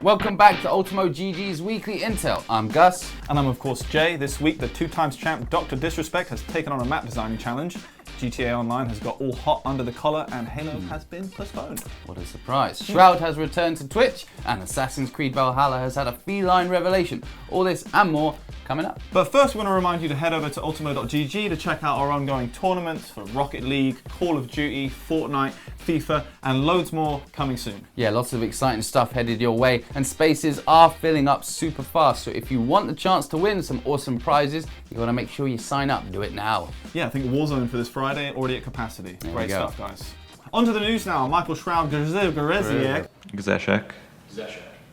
Welcome back to Ultimo GG's Weekly Intel. I'm Gus. And I'm of course Jay. This week the 2x champ Dr. Disrespect has taken on a map designing challenge. GTA Online has got all hot under the collar and Halo has been postponed. What a surprise. Shroud has returned to Twitch and Assassin's Creed Valhalla has had a feline revelation. All this and more coming up. But first we want to remind you to head over to ultimo.gg to check out our ongoing tournaments for Rocket League, Call of Duty, Fortnite, FIFA and loads more coming soon. Yeah, lots of exciting stuff headed your way and spaces are filling up super fast. So if you want the chance to win some awesome prizes, you got to make sure you sign up. Do it now. Yeah, I think Warzone for this Friday already at capacity. There Great stuff, guys. On to the news now. Michael Shroud Grzesiek.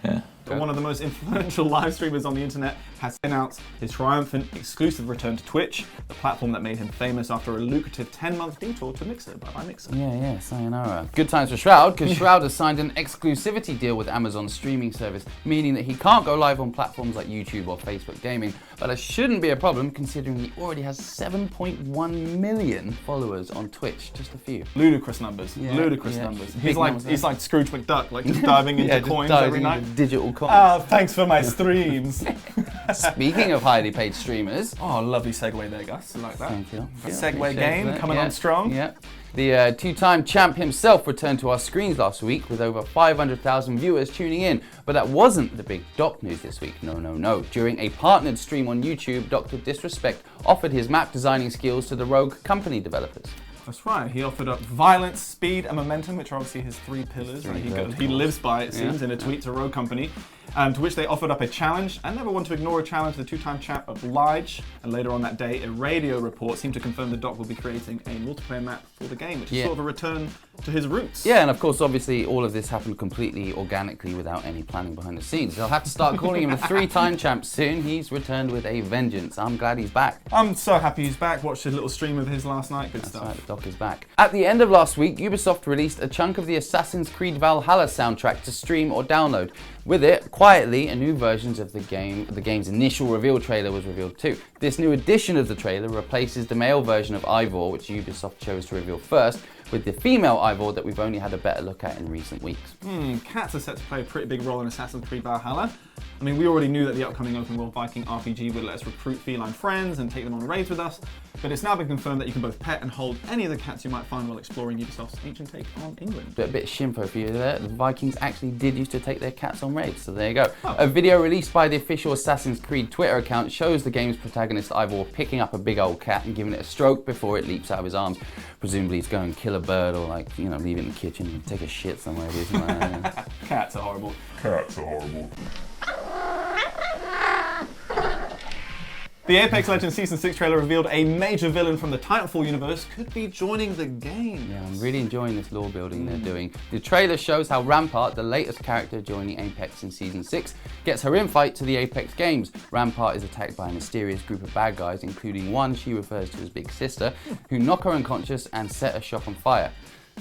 Yeah. One of the most influential live streamers on the internet has announced his triumphant exclusive return to Twitch, the platform that made him famous after a lucrative 10-month detour to Mixer. Bye-bye Mixer. Yeah, sayonara. Good times for Shroud, because Shroud has signed an exclusivity deal with Amazon's streaming service, meaning that he can't go live on platforms like YouTube or Facebook Gaming, but that shouldn't be a problem considering he already has 7.1 million followers on Twitch, just a few. Ludicrous numbers, ludicrous numbers. He's like Scrooge McDuck, like just diving into coins every night. Digital coins. Ah, thanks for my streams. Speaking of highly paid streamers. Oh, lovely segue there, Gus. I like that. Thank you. Segue game coming on strong. Yeah. The two-time champ himself returned to our screens last week with over 500,000 viewers tuning in. But that wasn't the big Doc news this week. No. During a partnered stream on YouTube, Dr. Disrespect offered his map designing skills to the Rogue company developers. That's right. He offered up violence, speed, and momentum, which are obviously his three pillars that he lives by, it seems, in a tweet to Rogue Company. To which they offered up a challenge, and never want to ignore a challenge. The two-time champ obliged, and later on that day, a radio report seemed to confirm the Doc will be creating a multiplayer map for the game, which is sort of a return to his roots. Yeah, and of course, obviously, all of this happened completely organically without any planning behind the scenes. They'll have to start calling him a three-time champ soon. He's returned with a vengeance. I'm glad he's back. I'm so happy he's back. Watched his little stream of his last night. Good That's stuff. Right, the Doc is back. At the end of last week, Ubisoft released a chunk of the Assassin's Creed Valhalla soundtrack to stream or download. With it, quietly, a new version of the game's initial reveal trailer was revealed too. This new edition of the trailer replaces the male version of Ivor, which Ubisoft chose to reveal first, with the female Ivor that we've only had a better look at in recent weeks. Cats are set to play a pretty big role in Assassin's Creed Valhalla. I mean, we already knew that the upcoming open world Viking RPG would let us recruit feline friends and take them on raids with us, but it's now been confirmed that you can both pet and hold any of the cats you might find while exploring Ubisoft's ancient take on England. A bit of shimpo for you there. The Vikings actually did used to take their cats on raids, so there you go. A video released by the official Assassin's Creed Twitter account shows the game's protagonist Ivor picking up a big old cat and giving it a stroke before it leaps out of his arms. Presumably he's going to kill a bird or leave it in the kitchen and take a shit somewhere. Cats are horrible. The Apex Legends Season 6 trailer revealed a major villain from the Titanfall universe could be joining the game. Yeah, I'm really enjoying this lore building they're doing. The trailer shows how Rampart, the latest character joining Apex in Season 6, gets her invite to the Apex games. Rampart is attacked by a mysterious group of bad guys, including one she refers to as Big Sister, who knock her unconscious and set her shop on fire.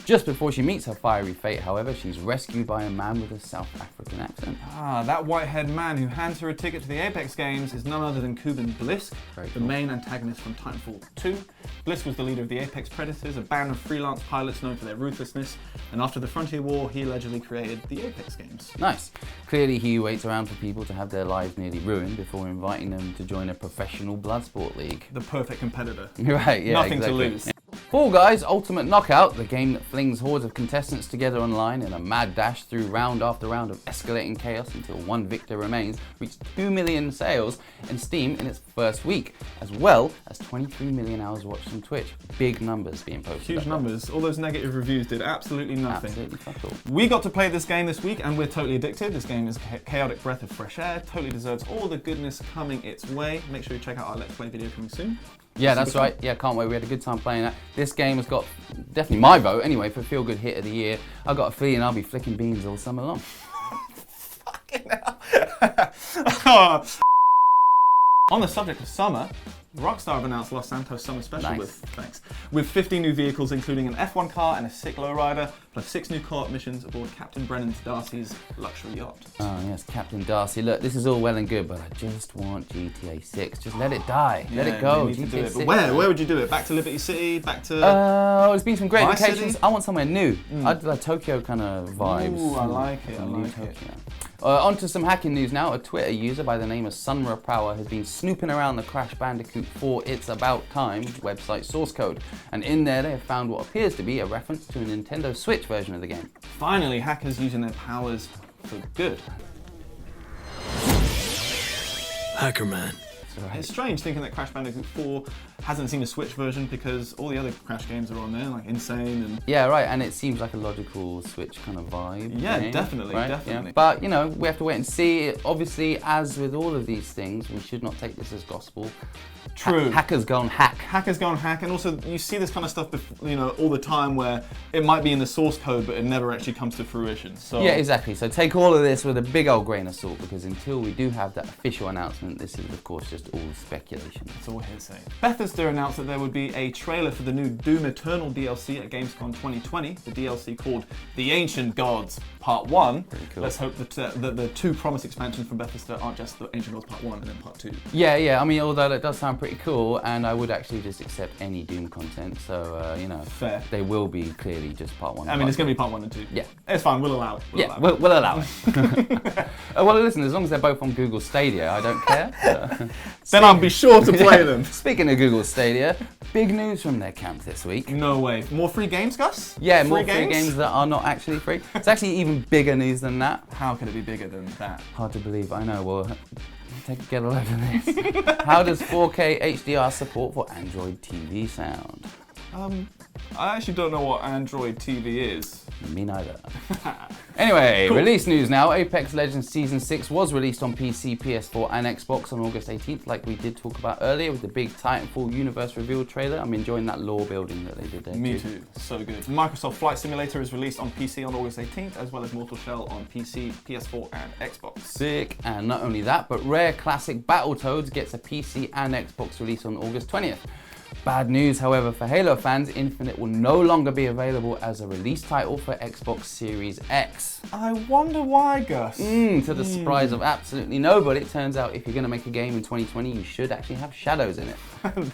Just before she meets her fiery fate, however, she's rescued by a man with a South African accent. That white-haired man who hands her a ticket to the Apex games is none other than Kuban Blisk, the main antagonist from Titanfall 2. Blisk was the leader of the Apex Predators, a band of freelance pilots known for their ruthlessness, and after the Frontier War, he allegedly created the Apex games. Nice. Clearly, he waits around for people to have their lives nearly ruined before inviting them to join a professional bloodsport league. The perfect competitor. Right, yeah, Nothing exactly. to lose. Fall Guys Ultimate Knockout, the game that flings hordes of contestants together online in a mad dash through round after round of escalating chaos until one victor remains, reached 2 million sales in Steam in its first week, as well as 23 million hours watched on Twitch. Big numbers being posted. Huge numbers. All those negative reviews did absolutely nothing. Absolutely fuck all. We got to play this game this week and we're totally addicted. This game is a chaotic breath of fresh air, totally deserves all the goodness coming its way. Make sure you check out our Let's Play video coming soon. Yeah, that's right. Yeah, can't wait. We had a good time playing that. This game has got definitely my vote anyway for Feel Good Hit of the Year. I've got a feeling I'll be flicking beans all summer long. Fucking hell. On the subject of summer, Rockstar have announced Los Santos Summer Special with 50 new vehicles, including an F1 car and a sick lowrider, plus 6 new co-op missions aboard Captain Brennan Darcy's luxury yacht. Oh yes, Captain Darcy. Look, this is all well and good, but I just want GTA 6. Just let it die. Let it go. You need to do GTA it. 6. But where would you do it? Back to Liberty City? Back to... There's been some great Vice locations. City? I want somewhere new. I'd like Tokyo kind of vibes. Ooh, I like it. I New like it. Tokyo. On to some hacking news now. A Twitter user by the name of Sunra Power has been snooping around the Crash Bandicoot 4 It's About Time website source code. And in there they have found what appears to be a reference to a Nintendo Switch version of the game. Finally, hackers using their powers for good. Hacker Man. Right. It's strange thinking that Crash Bandicoot 4 hasn't seen a Switch version because all the other Crash games are on there, like Insane and... Yeah, right, and it seems like a logical Switch kind of vibe. Yeah, game, definitely, right? definitely. Yeah. But, you know, we have to wait and see. Obviously, as with all of these things, we should not take this as gospel. True. Hackers go and hack. Hackers go and hack, and also you see this kind of stuff, you know, all the time where it might be in the source code, but it never actually comes to fruition. So Yeah, exactly. So take all of this with a big old grain of salt, because until we do have that official announcement, this is, of course, just all speculation. it's all hearsay. Bethesda announced that there would be a trailer for the new Doom Eternal DLC at Gamescom 2020. The DLC called The Ancient Gods Part 1. Pretty cool. Let's hope that the two promised expansions from Bethesda aren't just the Ancient Gods Part 1 and then Part 2. Yeah. I mean, although that does sound pretty cool, and I would actually just accept any Doom content. So, you know, Fair. they will be clearly just part 1. I mean, it's going to be Part 1 and 2. Yeah. It's fine, we'll allow it. We'll allow it. Well, listen, as long as they're both on Google Stadia, I don't care. Then I'll be sure to play them. Speaking of Google Stadia, big news from their camp this week. No way. More free games, Gus? Yeah, more free games that are not actually free. It's actually even bigger news than that. How could it be bigger than that? Hard to believe, I know. Well, get a load of this. How does 4K HDR support for Android TV sound? I actually don't know what Android TV is. Me neither. Anyway, Cool. Release news now. Apex Legends Season 6 was released on PC, PS4 and Xbox on August 18th, like we did talk about earlier with the big Titanfall universe reveal trailer. I'm enjoying that lore building that they did there. Me too. So good. Microsoft Flight Simulator is released on PC on August 18th, as well as Mortal Shell on PC, PS4 and Xbox. Sick. And not only that, but Rare Classic Battletoads gets a PC and Xbox release on August 20th. Bad news, however, for Halo fans, Infinite will no longer be available as a release title for Xbox Series X. I wonder why, Gus. To the surprise of absolutely nobody, it turns out if you're going to make a game in 2020, you should actually have shadows in it.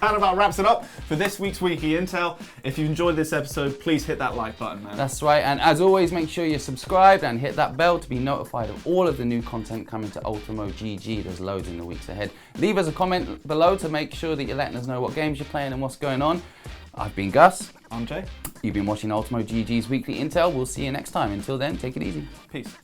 That about wraps it up for this week's Wiki Intel. If you enjoyed this episode, please hit that like button, man. That's right, and as always, make sure you're subscribed and hit that bell to be notified of all of the new content coming to Ultimo GG. There's loads in the weeks ahead. Leave us a comment below to make sure that you're letting us know what games you're playing and what's going on. I've been Gus. I'm Jay. You've been watching Ultimo GG's Weekly Intel. We'll see you next time. Until then, take it easy. Peace.